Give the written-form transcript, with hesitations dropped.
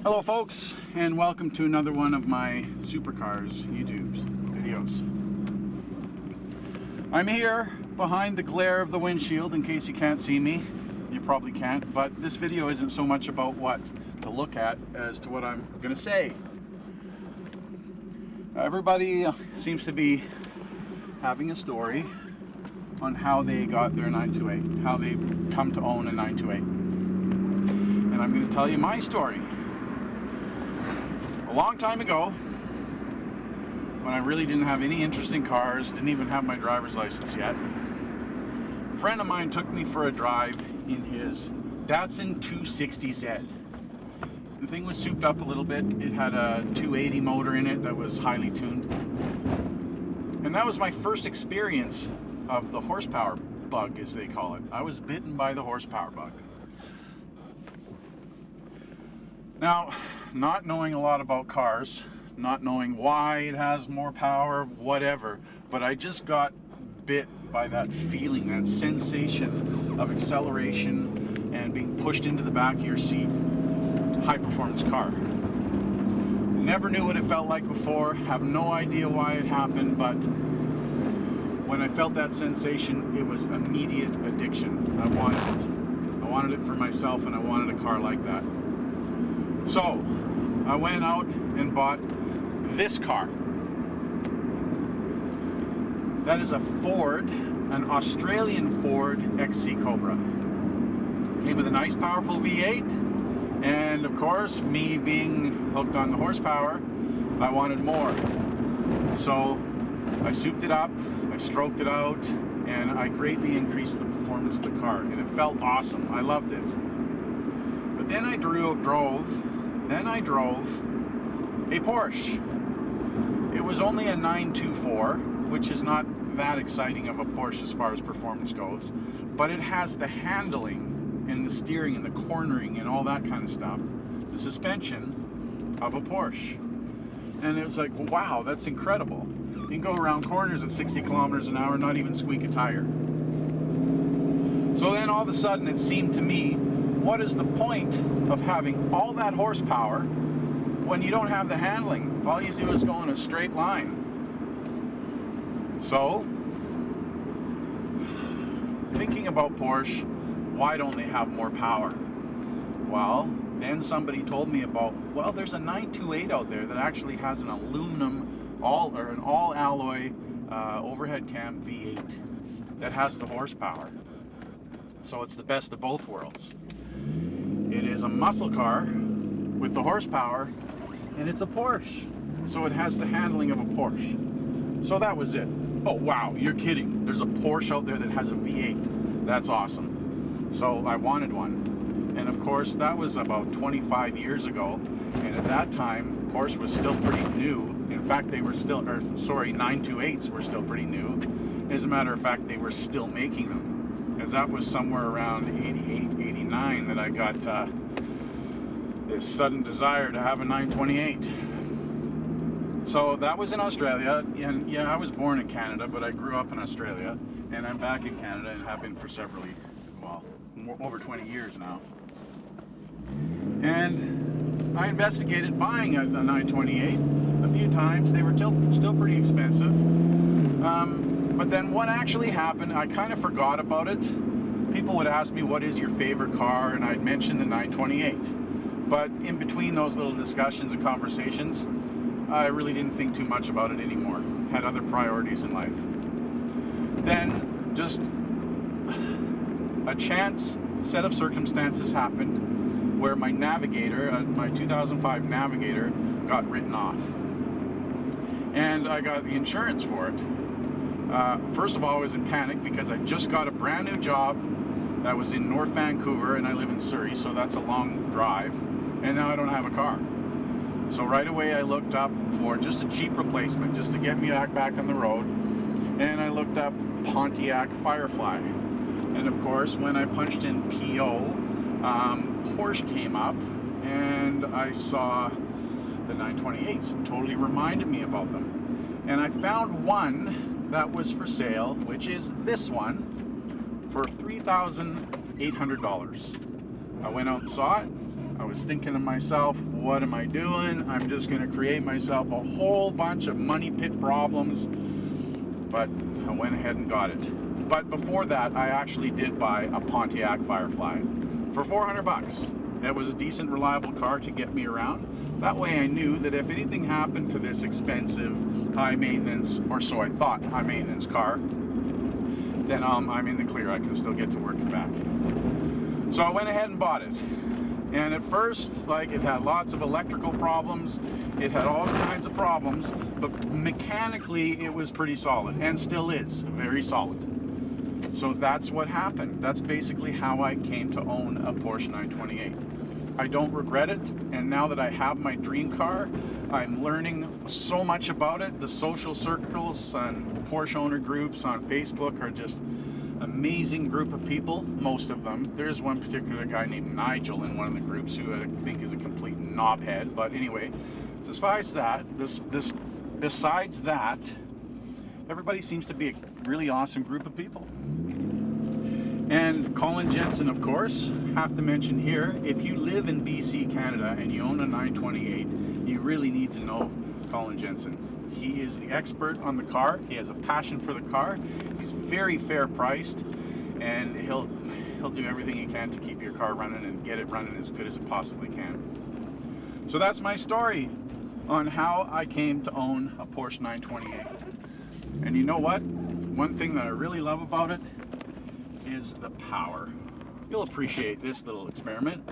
Hello folks, and welcome to another one of my Supercars YouTube videos. I'm here behind the glare of the windshield in case you can't see me. You probably can't, but this video isn't so much about what to look at as to what I'm going to say. Everybody seems to be having a story on how they got their 928, how they come to own a 928. And I'm going to tell you my story. A long time ago, when I really didn't have any interest in cars, didn't even have my driver's license yet, a friend of mine took me for a drive in his Datsun 260Z. The thing was souped up a little bit. It had a 280 motor in it that was highly tuned. And that was my first experience of the horsepower bug, as they call it. I was bitten by the horsepower bug. Now, not knowing a lot about cars, not knowing why it has more power, whatever, but I just got bit by that feeling, that sensation of acceleration and being pushed into the back of your seat. High performance car. Never knew what it felt like before, have no idea why it happened, but when I felt that sensation, it was immediate addiction. I wanted it. I wanted it for myself, and I wanted a car like that. So, I went out and bought this car. That is a Ford, an Australian Ford XC Cobra. Came with a nice powerful V8, and of course, me being hooked on the horsepower, I wanted more. So, I souped it up, I stroked it out, and I greatly increased the performance of the car, and it felt awesome. I loved it. But then I drove a Porsche. It was only a 924, which is not that exciting of a Porsche as far as performance goes, but it has the handling and the steering and the cornering and all that kind of stuff, the suspension of a Porsche. And it was like, wow, that's incredible. You can go around corners at 60 kilometers an hour, not even squeak a tire. So then all of a sudden it seemed to me, what is the point of having all that horsepower when you don't have the handling? All you do is go in a straight line. So, thinking about Porsche, why don't they have more power? Well, then somebody told me about, well, there's a 928 out there that actually has an aluminum, an all alloy overhead cam V8 that has the horsepower. So it's the best of both worlds. It is a muscle car with the horsepower, and it's a Porsche. So it has the handling of a Porsche. So that was it. Oh wow, you're kidding. There's a Porsche out there that has a V8. That's awesome. So I wanted one. And of course, that was about 25 years ago. And at that time, Porsche was still pretty new. In fact, 928s were still pretty new. As a matter of fact, they were still making them. As that was somewhere around 88, 89 that I got this sudden desire to have a 928. So that was in Australia, and yeah, I was born in Canada, but I grew up in Australia, and I'm back in Canada and have been for over 20 years now. And I investigated buying a 928 a few times. They were still pretty expensive. But then what actually happened, I kind of forgot about it. People would ask me, what is your favorite car? And I'd mention the 928. But in between those little discussions and conversations, I really didn't think too much about it anymore. Had other priorities in life. Then just a chance set of circumstances happened where my Navigator, my 2005 Navigator, got written off. And I got the insurance for it. First of all, I was in panic because I just got a brand new job that was in North Vancouver, and I live in Surrey, so that's a long drive, and now I don't have a car. So right away I looked up for just a cheap replacement, just to get me back on the road, and I looked up Pontiac Firefly. And of course, when I punched in PO, Porsche came up, and I saw the 928s. It totally reminded me about them. And I found one that was for sale, which is this one, for $3,800. I went out and saw it. I was thinking to myself, what am I doing? I'm just going to create myself a whole bunch of money pit problems. But I went ahead and got it. But before that, I actually did buy a Pontiac Firefly for 400 bucks. It was a decent, reliable car to get me around. That way I knew that if anything happened to this expensive, high maintenance, or so I thought, high maintenance car, then I'm in the clear. I can still get to work and back. So I went ahead and bought it. And at first, like, it had lots of electrical problems. It had all kinds of problems, but mechanically it was pretty solid, and still is very solid. So that's what happened. That's basically how I came to own a Porsche 928. I don't regret it, and now that I have my dream car, I'm learning so much about it. The social circles and Porsche owner groups on Facebook are just amazing group of people, most of them. There's one particular guy named Nigel in one of the groups who I think is a complete knobhead, but anyway, besides that, everybody seems to be a really awesome group of people. And Colin Jensen, of course, have to mention here, if you live in BC, Canada, and you own a 928, you really need to know Colin Jensen. He is the expert on the car. He has a passion for the car. He's very fair priced, and he'll do everything he can to keep your car running and get it running as good as it possibly can. So that's my story on how I came to own a Porsche 928. And you know what? One thing that I really love about it is the power. You'll appreciate this little experiment.